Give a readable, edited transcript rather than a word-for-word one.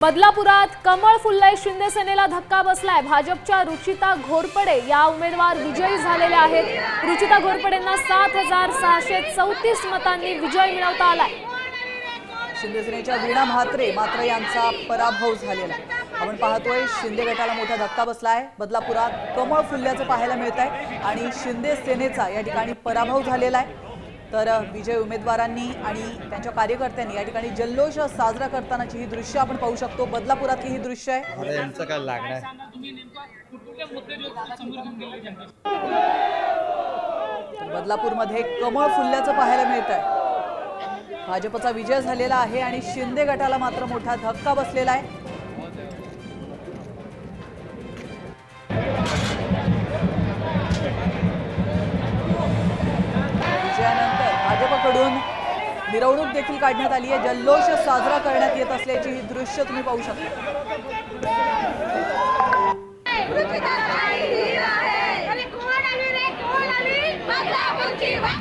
बदलापुरात कमळ फुललंय, शिंदे सेनेला धक्का बसलाय। भाजपच्या रुचिता घोरपडे या उमेदवार विजयी झालेल्या आहेत। रुचिता घोरपडेंना 7634 मतांनी विजय मिळवता आलाय। शिंदे सेनेच्या वीणा म्हात्रे मात्र यांचा पराभव झालेला आहे। आपण पाहतोय शिंदे गटाला मोठा धक्का बसलाय। बदलापुरात कमळ फुलल्याचं पाहायला मिळतंय आणि शिंदे सेनेचा या ठिकाणी पराभव झालेला आहे। तर विजय उमेदवारांनी आणि त्यांच्या कार्यकर्त्यांनी या ठिकाणी जल्लोष साजरा करतानाची ही दृश्य आपण पाहू शकतो। बदलापुरातली ही दृश्य आहे। यांचं काय लागणार बदलापूरमध्ये कमळ फुलल्याचं पाहायला मिळतंय। भाजपचा विजय झालेला आहे आणि शिंदे गटाला मात्र मोठा धक्का बसलेला आहे। विजयानंतर भाजपकडून मिरवणूक देखील काढण्यात आली आहे। जल्लोष साजरा करण्यात येत असल्याची ही दृश्य तुम्ही पाहू शकता।